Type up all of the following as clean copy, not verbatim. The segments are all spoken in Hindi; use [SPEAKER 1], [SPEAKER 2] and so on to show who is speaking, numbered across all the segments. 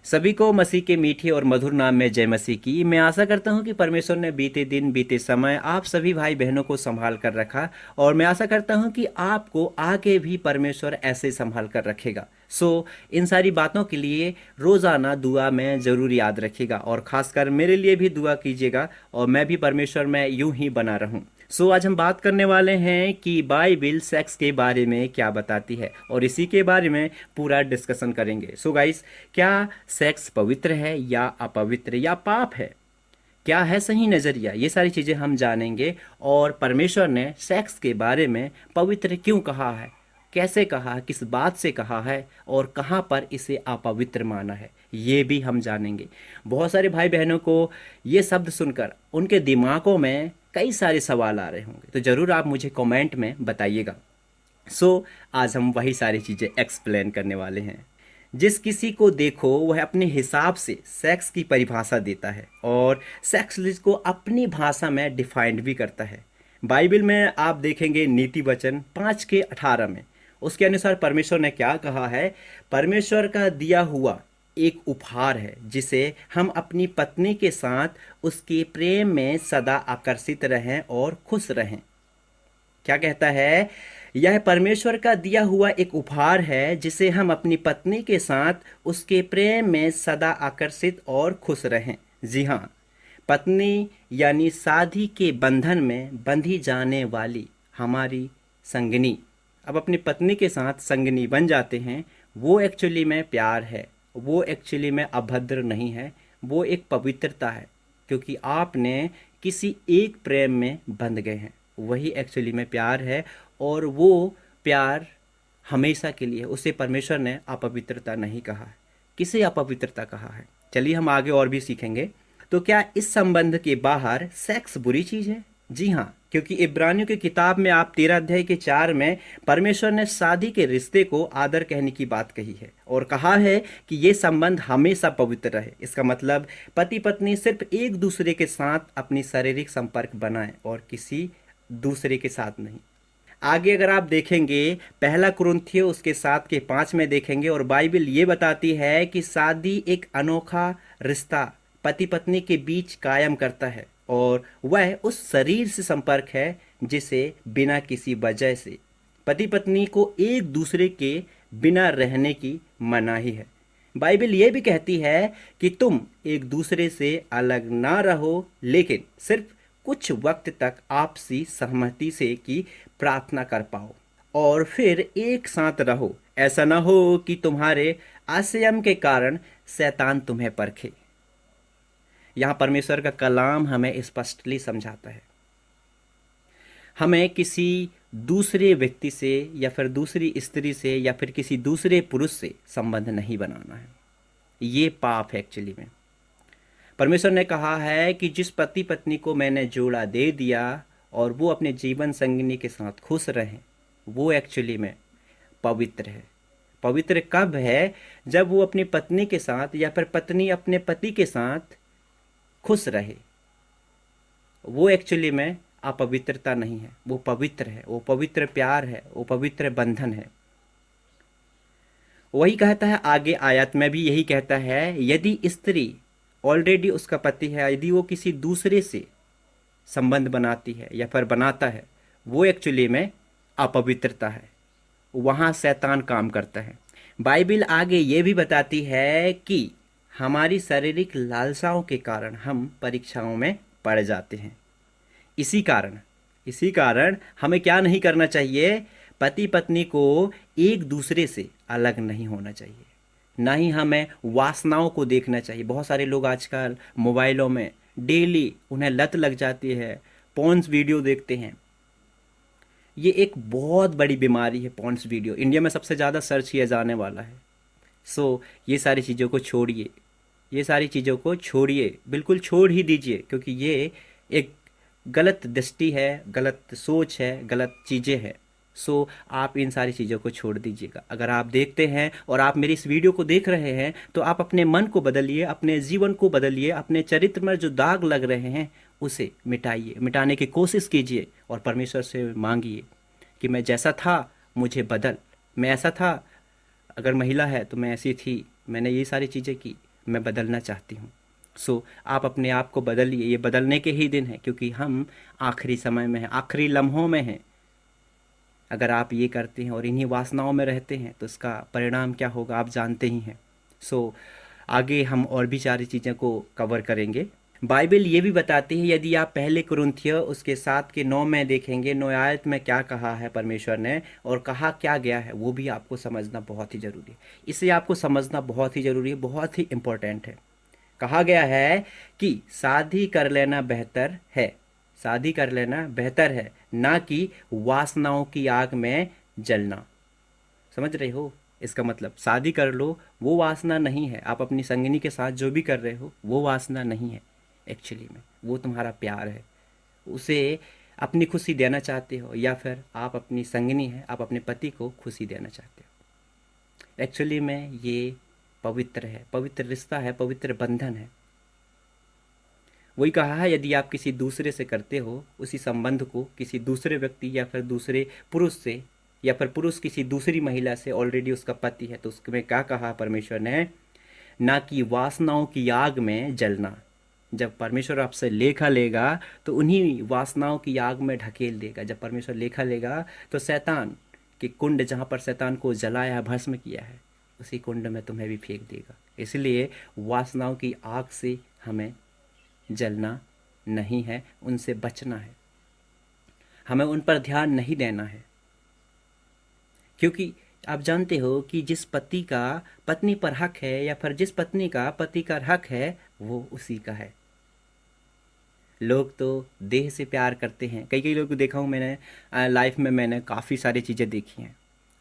[SPEAKER 1] सभी को मसीह के मीठे और मधुर नाम में जय मसीह की। मैं आशा करता हूं कि परमेश्वर ने बीते दिन बीते समय आप सभी भाई बहनों को संभाल कर रखा, और मैं आशा करता हूं कि आपको आगे भी परमेश्वर ऐसे संभाल कर रखेगा। इन सारी बातों के लिए रोज़ाना दुआ में ज़रूर याद रखिएगा, और ख़ासकर मेरे लिए भी दुआ कीजिएगा, और मैं भी परमेश्वर में यूं ही बना रहूं। आज हम बात करने वाले हैं कि बाइबिल सेक्स के बारे में क्या बताती है, और इसी के बारे में पूरा डिस्कशन करेंगे। गाइस, क्या सेक्स पवित्र है या अपवित्र या पाप है? क्या है सही नज़रिया? ये सारी चीज़ें हम जानेंगे। और परमेश्वर ने सेक्स के बारे में पवित्र क्यों कहा है, कैसे कहा, किस बात से कहा है, और कहाँ पर इसे अपवित्र माना है, ये भी हम जानेंगे। बहुत सारे भाई बहनों को ये शब्द सुनकर उनके दिमागों में कई सारे सवाल आ रहे होंगे, तो ज़रूर आप मुझे कमेंट में बताइएगा। आज हम वही सारी चीज़ें एक्सप्लेन करने वाले हैं। जिस किसी को देखो वह अपने हिसाब से सेक्स की परिभाषा देता है, और सेक्स को अपनी भाषा में डिफाइंड भी करता है। बाइबल में आप देखेंगे नीति वचन 5:18 में, उसके अनुसार परमेश्वर ने क्या कहा है? परमेश्वर का दिया हुआ एक उपहार है जिसे हम अपनी पत्नी के साथ उसके प्रेम में सदा आकर्षित रहें और खुश रहें। क्या कहता है? यह परमेश्वर का दिया हुआ एक उपहार है जिसे हम अपनी पत्नी के साथ उसके प्रेम में सदा आकर्षित और खुश रहें। जी हाँ, पत्नी यानी शादी के बंधन में बंधी जाने वाली हमारी संगनी, अब अपनी पत्नी के साथ संगनी बन जाते हैं, वो एक्चुअली में प्यार है, वो एक्चुअली में अभद्र नहीं है, वो एक पवित्रता है, क्योंकि आपने किसी एक प्रेम में बंध गए हैं, वही एक्चुअली में प्यार है। और वो प्यार हमेशा के लिए, उसे परमेश्वर ने अपवित्रता नहीं कहा है। किसे अपवित्रता कहा है? चलिए हम आगे और भी सीखेंगे। तो क्या इस संबंध के बाहर सेक्स बुरी चीज़ है? जी हाँ, क्योंकि इब्रानियों की किताब में आप 13 अध्याय के 4 में परमेश्वर ने शादी के रिश्ते को आदर कहने की बात कही है, और कहा है कि ये संबंध हमेशा पवित्र रहे। इसका मतलब पति पत्नी सिर्फ एक दूसरे के साथ अपनी शारीरिक संपर्क बनाएं और किसी दूसरे के साथ नहीं। आगे अगर आप देखेंगे 1 कुरिन्थियों उसके 7:5 में देखेंगे, और बाइबल ये बताती है कि शादी एक अनोखा रिश्ता पति पत्नी के बीच कायम करता है, और वह उस शरीर से संपर्क है जिसे बिना किसी वजह से पति पत्नी को एक दूसरे के बिना रहने की मनाही है। बाइबल ये भी कहती है कि तुम एक दूसरे से अलग ना रहो, लेकिन सिर्फ कुछ वक्त तक आपसी सहमति से की प्रार्थना कर पाओ, और फिर एक साथ रहो। ऐसा ना हो कि तुम्हारे असंयम के कारण शैतान तुम्हें परखे। यहाँ परमेश्वर का कलाम हमें स्पष्टली समझाता है, हमें किसी दूसरे व्यक्ति से या फिर दूसरी स्त्री से या फिर किसी दूसरे पुरुष से संबंध नहीं बनाना है। ये पाप है एक्चुअली में। परमेश्वर ने कहा है कि जिस पति पत्नी को मैंने जोड़ा दे दिया और वो अपने जीवन संगिनी के साथ खुश रहें, वो एक्चुअली में पवित्र है। पवित्र कब है? जब वो अपनी पत्नी के साथ या फिर पत्नी अपने पति के साथ खुश रहे। वो एक्चुअली में अपवित्रता नहीं है, वो पवित्र है, वो पवित्र प्यार है, वो पवित्र बंधन है। वही कहता है आगे आयत में भी यही कहता है, यदि स्त्री ऑलरेडी उसका पति है, यदि वो किसी दूसरे से संबंध बनाती है या फिर बनाता है, वो एक्चुअली में अपवित्रता है, वहाँ शैतान काम करता है। बाइबल आगे ये भी बताती है कि हमारी शारीरिक लालसाओं के कारण हम परीक्षाओं में पड़ जाते हैं। इसी कारण हमें क्या नहीं करना चाहिए? पति पत्नी को एक दूसरे से अलग नहीं होना चाहिए, ना ही हमें वासनाओं को देखना चाहिए। बहुत सारे लोग आजकल मोबाइलों में डेली उन्हें लत लग जाती है, पॉर्न्स वीडियो देखते हैं। ये एक बहुत बड़ी बीमारी है। पॉर्न्स वीडियो इंडिया में सबसे ज़्यादा सर्च किया जाने वाला है। ये सारी चीज़ों को छोड़िए, ये सारी चीज़ों को छोड़िए, बिल्कुल छोड़ ही दीजिए, क्योंकि ये एक गलत दृष्टि है, गलत सोच है, गलत चीज़ें हैं। आप इन सारी चीज़ों को छोड़ दीजिएगा। अगर आप देखते हैं और आप मेरी इस वीडियो को देख रहे हैं, तो आप अपने मन को बदलिए, अपने जीवन को बदलिए, अपने चरित्र में जो दाग लग रहे हैं उसे मिटाइए, मिटाने की कोशिश कीजिए, और परमेश्वर से मांगिए कि मैं जैसा था मुझे बदल। मैं ऐसा था, अगर महिला है तो मैं ऐसी थी, मैंने ये सारी चीज़ें की, मैं बदलना चाहती हूँ। सो आप अपने आप को बदलिए, ये बदलने के ही दिन हैं, क्योंकि हम आखिरी समय में हैं, आखिरी लम्हों में हैं। अगर आप ये करते हैं और इन्हीं वासनाओं में रहते हैं तो इसका परिणाम क्या होगा आप जानते ही हैं। सो आगे हम और भी सारी चीज़ों को कवर करेंगे। बाइबल ये भी बताती है, यदि आप पहले कुरिन्थियों उसके 7 के 9 में देखेंगे, 9 आयत में क्या कहा है परमेश्वर ने और कहा क्या गया है, वो भी आपको समझना बहुत ही ज़रूरी है। इसे आपको समझना बहुत ही ज़रूरी है, बहुत ही इम्पोर्टेंट है। कहा गया है कि शादी कर लेना बेहतर है, शादी कर लेना बेहतर है, ना कि वासनाओं की आग में जलना। समझ रहे हो? इसका मतलब शादी कर लो, वो वासना नहीं है। आप अपनी संगिनी के साथ जो भी कर रहे हो वो वासना नहीं है, एक्चुअली में वो तुम्हारा प्यार है। उसे अपनी खुशी देना चाहते हो, या फिर आप अपनी संगिनी है, आप अपने पति को खुशी देना चाहते हो। एक्चुअली में ये पवित्र है, पवित्र रिश्ता है, पवित्र बंधन है। वही कहा है, यदि आप किसी दूसरे से करते हो उसी संबंध को किसी दूसरे व्यक्ति या फिर दूसरे पुरुष से, या फिर पुरुष किसी दूसरी महिला से ऑलरेडी उसका पति है, तो उसमें क्या कहा परमेश्वर ने, ना कि वासनाओं की आग में जलना। जब परमेश्वर आपसे लेखा लेगा तो उन्हीं वासनाओं की आग में ढकेल देगा। जब परमेश्वर लेखा लेगा तो शैतान के कुंड, जहाँ पर शैतान को जलाया है, भस्म किया है, उसी कुंड में तुम्हें भी फेंक देगा। इसलिए वासनाओं की आग से हमें जलना नहीं है, उनसे बचना है, हमें उन पर ध्यान नहीं देना है। क्योंकि आप जानते हो कि जिस पति का पत्नी पर हक है, या फिर जिस पत्नी का पति का हक है, वो उसी का है। लोग तो देह से प्यार करते हैं, कई कई लोग को देखा हूँ मैंने लाइफ में, मैंने काफ़ी सारी चीज़ें देखी हैं।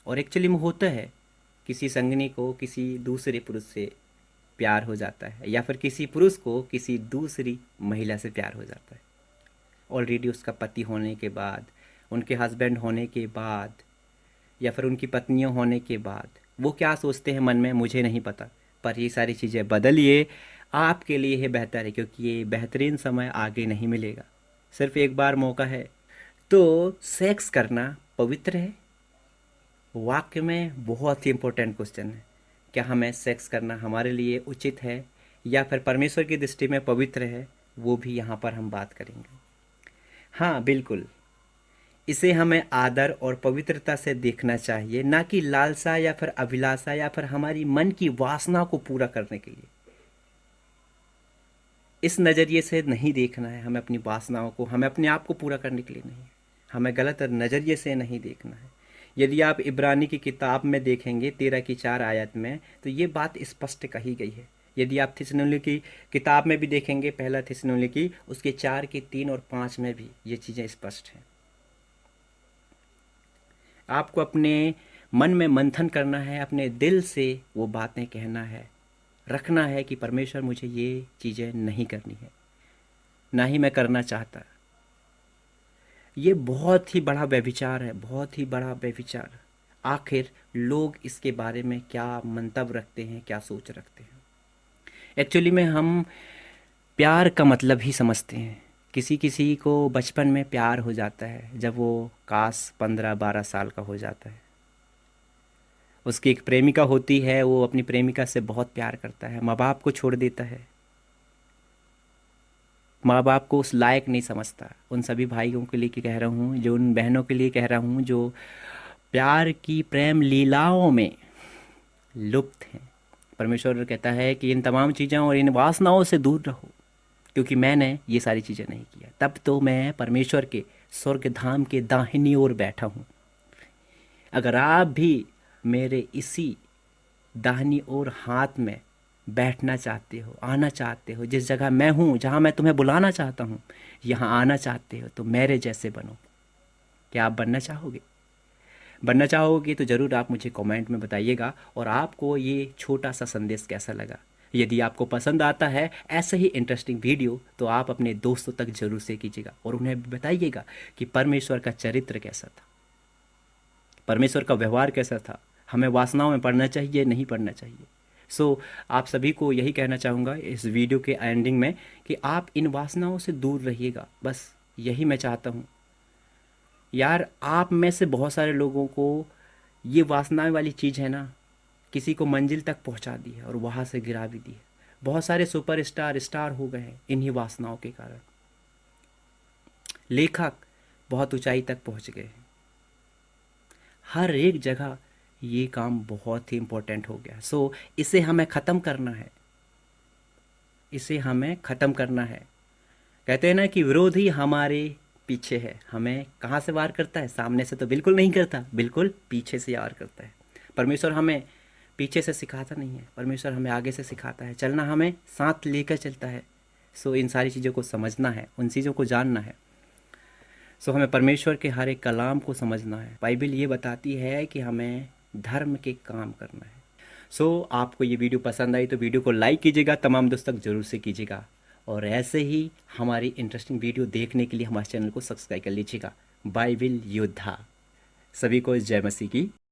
[SPEAKER 1] और एक्चुअली में होता है, किसी संगिनी को किसी दूसरे पुरुष से प्यार हो जाता है, या फिर किसी पुरुष को किसी दूसरी महिला से प्यार हो जाता है। ऑलरेडी उसका पति होने के बाद, उनके हस्बैंड होने के बाद, या फिर उनकी पत्नियों होने के बाद वो क्या सोचते हैं मन में मुझे नहीं पता, पर ये सारी चीज़ें बदलिए, आपके लिए ये बेहतर है, क्योंकि ये बेहतरीन समय आगे नहीं मिलेगा। सिर्फ एक बार मौका है। तो सेक्स करना पवित्र है? वाक्य में बहुत ही इम्पोर्टेंट क्वेश्चन है। क्या हमें सेक्स करना हमारे लिए उचित है, या फिर परमेश्वर की दृष्टि में पवित्र है? वो भी यहाँ पर हम बात करेंगे। हाँ बिल्कुल, इसे हमें आदर और पवित्रता से देखना चाहिए, ना कि लालसा या फिर अभिलाषा या फिर हमारी मन की वासना को पूरा करने के लिए। इस नज़रिए से नहीं देखना है हमें अपनी वासनाओं को, हमें अपने आप को पूरा करने के लिए नहीं, हमें गलत नज़रिए से नहीं देखना है। यदि आप इब्रानी की किताब में देखेंगे 13 की 4 आयत में, तो ये बात स्पष्ट कही गई है। यदि आप थिस्सलुनीकी की किताब में भी देखेंगे, पहला थिस्सलुनीकी उसके 4 की 3 और 5 में भी ये चीज़ें स्पष्ट हैं। आपको अपने मन में मंथन करना है, अपने दिल से वो बातें कहना है, रखना है कि परमेश्वर मुझे ये चीज़ें नहीं करनी है, ना ही मैं करना चाहता। ये बहुत ही बड़ा व्यभिचार है, बहुत ही बड़ा व्यभिचार। आखिर लोग इसके बारे में क्या मंतव्य रखते हैं, क्या सोच रखते हैं? एक्चुअली में हम प्यार का मतलब ही समझते हैं। किसी किसी को बचपन में प्यार हो जाता है, जब वो काश 15-12 साल का हो जाता है। उसकी एक प्रेमिका होती है, वो अपनी प्रेमिका से बहुत प्यार करता है, माँ बाप को छोड़ देता है, माँ बाप को उस लायक नहीं समझता। उन सभी भाइयों के लिए कह रहा हूँ, जो उन बहनों के लिए कह रहा हूँ जो प्यार की प्रेम लीलाओं में लुप्त हैं। परमेश्वर कहता है कि इन तमाम चीज़ों और इन वासनाओं से दूर रहो, क्योंकि मैंने ये सारी चीज़ें नहीं किया। तब तो मैं परमेश्वर के स्वर्ग धाम के दाहिनी ओर बैठा हूँ। अगर आप भी मेरे इसी दाहिनी ओर हाथ में बैठना चाहते हो, आना चाहते हो, जिस जगह मैं हूँ, जहाँ मैं तुम्हें बुलाना चाहता हूँ, यहाँ आना चाहते हो, तो मेरे जैसे बनो। क्या आप बनना चाहोगे? बनना चाहोगे तो ज़रूर आप मुझे कमेंट में बताइएगा। और आपको ये छोटा सा संदेश कैसा लगा? यदि आपको पसंद आता है ऐसे ही इंटरेस्टिंग वीडियो, तो आप अपने दोस्तों तक जरूर से कीजिएगा और उन्हें भी बताइएगा कि परमेश्वर का चरित्र कैसा था, परमेश्वर का व्यवहार कैसा था, हमें वासनाओं में पड़ना चाहिए, नहीं पड़ना चाहिए। सो आप सभी को यही कहना चाहूँगा इस वीडियो के एंडिंग में कि आप इन वासनाओं से दूर रहिएगा। बस यही मैं चाहता हूँ। यार, आप में से बहुत सारे लोगों को ये वासनाएं वाली चीज़ है ना, किसी को मंजिल तक पहुंचा दी है और वहाँ से गिरा भी दी है। बहुत सारे सुपरस्टार स्टार हो गए हैं इन्हीं वासनाओं के कारण। लेखक बहुत ऊंचाई तक पहुंच गए हैं। हर एक जगह ये काम बहुत ही इम्पोर्टेंट हो गया। सो इसे हमें ख़त्म करना है, इसे हमें ख़त्म करना है। कहते हैं ना कि विरोध ही हमारे पीछे है। हमें कहाँ से वार करता है? सामने से तो बिल्कुल नहीं करता, बिल्कुल पीछे से वार करता है। परमेश्वर हमें पीछे से सिखाता नहीं है, परमेश्वर हमें आगे से सिखाता है। चलना हमें साथ लेकर चलता है। सो इन सारी चीज़ों को समझना है, उन चीज़ों को जानना है। सो हमें परमेश्वर के हर एक कलाम को समझना है। बाइबल ये बताती है कि हमें धर्म के काम करना है। सो आपको ये वीडियो पसंद आई तो वीडियो को लाइक कीजिएगा, तमाम दोस्तों तक ज़रूर से कीजिएगा, और ऐसे ही हमारी इंटरेस्टिंग वीडियो देखने के लिए हमारे चैनल को सब्सक्राइब कर लीजिएगा। बाइबल योद्धा सभी को जय मसीह की।